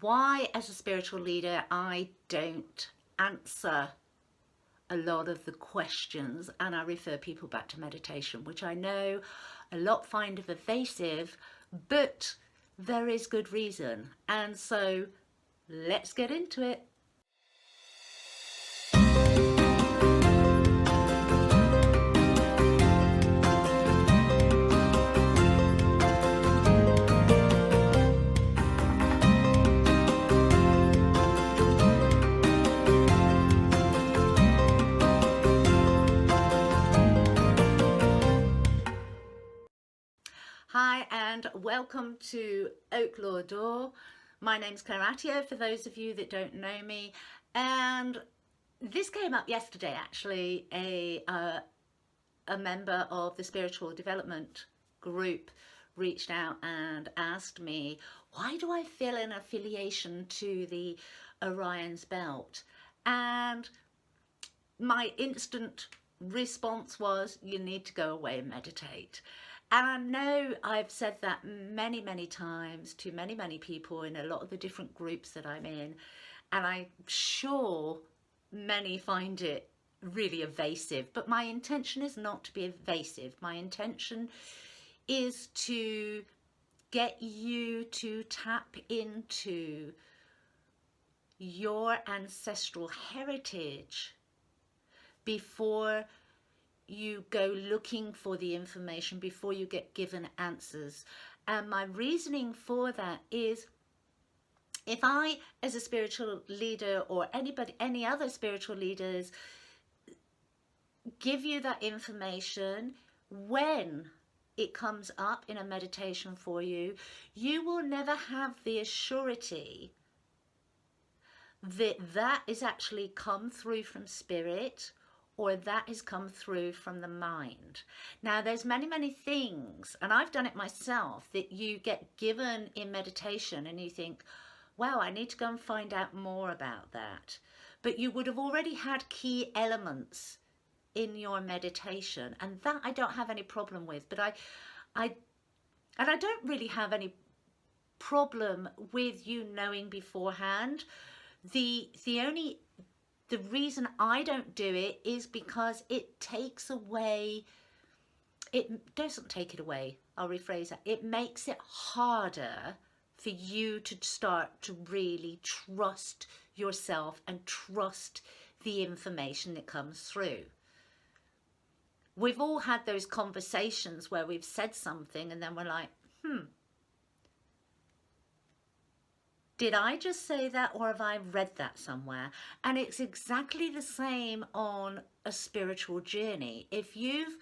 why, as a spiritual leader, I don't answer a lot of the questions and I refer people back to meditation, which I know a lot find evasive, but there is good reason. And so let's get into it. Hi and welcome to Oak Law Door. My name's Claire Attio, for those of you that don't know me, and this came up yesterday actually. A member of the spiritual development group reached out and asked me, why do I feel an affiliation to the Orion's belt? And my instant response was, you need to go away and meditate. And I know I've said that many times to many people in a lot of the different groups that I'm in, and I'm sure many find it really evasive, but my intention is not to be evasive. My intention is to get you to tap into your ancestral heritage before you go looking for the information, before you get given answers. And my reasoning for that is, if I, as a spiritual leader, or any other spiritual leaders, give you that information, when it comes up in a meditation for you, you will never have the assurity that that is actually come through from spirit, or that has come through from the mind. Now, there's many things, and I've done it myself, that you get given in meditation and you think, wow, I need to go and find out more about that. But you would have already had key elements in your meditation, and that I don't have any problem with. But I don't really have any problem with you knowing beforehand. The reason I don't do it is because it takes away, it doesn't take it away, I'll rephrase that, it makes it harder for you to start to really trust yourself and trust the information that comes through. We've all had those conversations where we've said something and then we're like, did I just say that, or have I read that somewhere? And it's exactly the same on a spiritual journey. If you've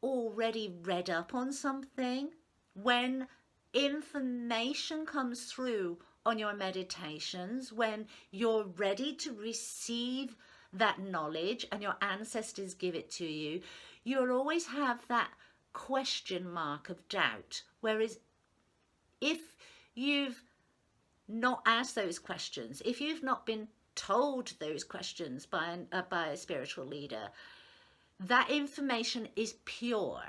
already read up on something, when information comes through on your meditations, when you're ready to receive that knowledge and your ancestors give it to you, you'll always have that question mark of doubt. Whereas if you've not asked those questions, if you've not been told those questions by a spiritual leader, that information is pure,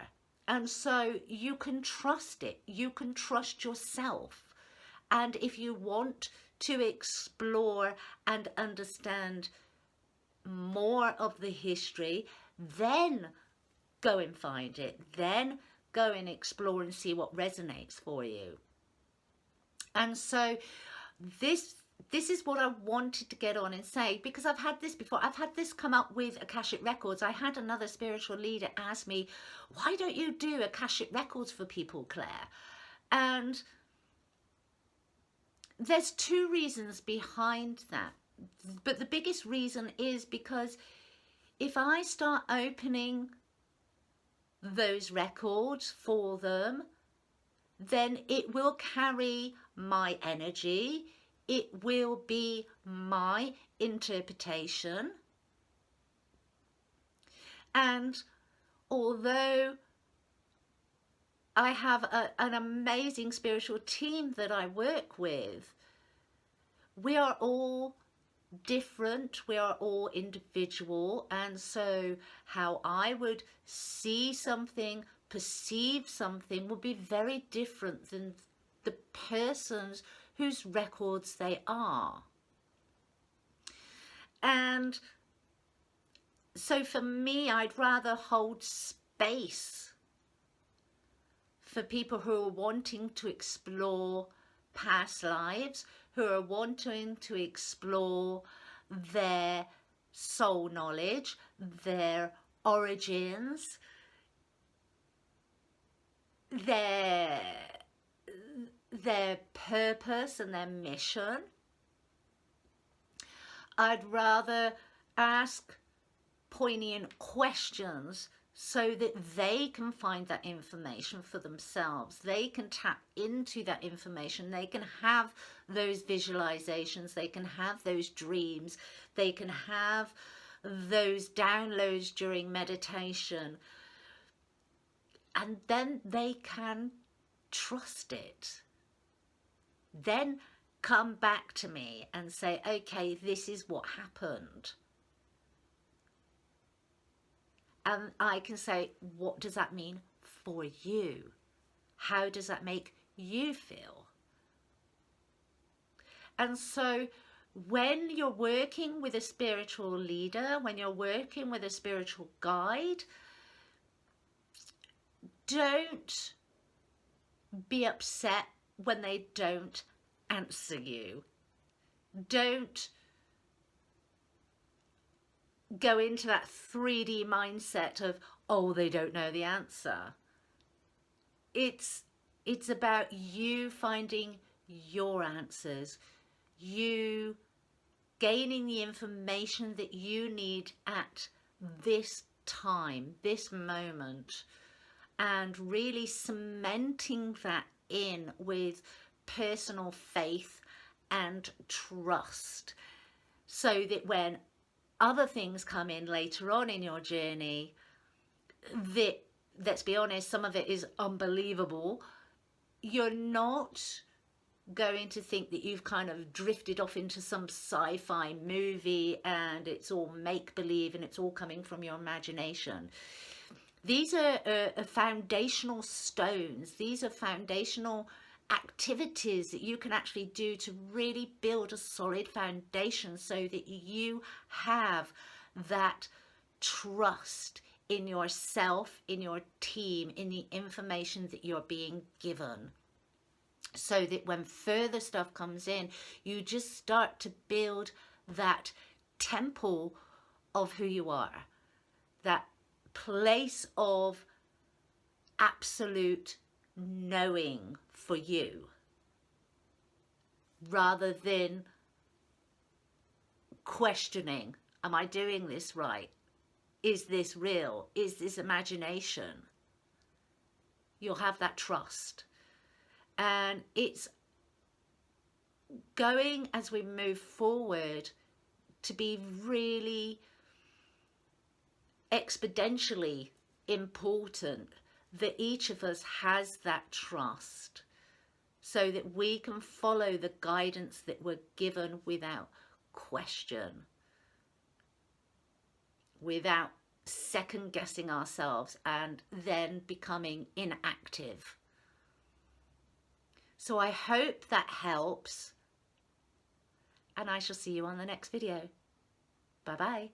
and so you can trust it, you can trust yourself. And if you want to explore and understand more of the history, then go and find it, then go and explore and see what resonates for you. And so this is what I wanted to get on and say, because I've had this before. I've had this come up with Akashic Records. I had another spiritual leader ask me, why don't you do Akashic Records for people, Claire? And there's two reasons behind that. But the biggest reason is because if I start opening those records for them, then it will carry my energy, it will be my interpretation. And although I have an amazing spiritual team that I work with, we are all different, we are all individual, and so how I would see something, perceive something, would be very different than the person's whose records they are. And so for me, I'd rather hold space for people who are wanting to explore past lives, who are wanting to explore their soul knowledge, their origins, their purpose and their mission. I'd rather ask poignant questions so that they can find that information for themselves. They can tap into that information. They can have those visualizations. They can have those dreams. They can have those downloads during meditation. And then they can trust it. Then come back to me and say, okay, this is what happened. And I can say, what does that mean for you? How does that make you feel? And so when you're working with a spiritual leader, when you're working with a spiritual guide, don't be upset when they don't answer you. Don't go into that 3D mindset of, oh, they don't know the answer. It's about you finding your answers, you gaining the information that you need at this time, this moment, and really cementing that in with personal faith and trust, so that when other things come in later on in your journey, that, let's be honest, some of it is unbelievable, you're not going to think that you've kind of drifted off into some sci-fi movie and it's all make-believe and it's all coming from your imagination. These are foundational stones. These are foundational activities that you can actually do to really build a solid foundation so that you have that trust in yourself, in your team, in the information that you're being given, so that when further stuff comes in, you just start to build that temple of who you are, that place of absolute knowing for you, rather than questioning, am I doing this right? Is this real? Is this imagination? You'll have that trust. And it's going, as we move forward, to be really exponentially important that each of us has that trust, so that we can follow the guidance that we're given without question, without second guessing ourselves and then becoming inactive. So I hope that helps, and I shall see you on the next video. Bye bye.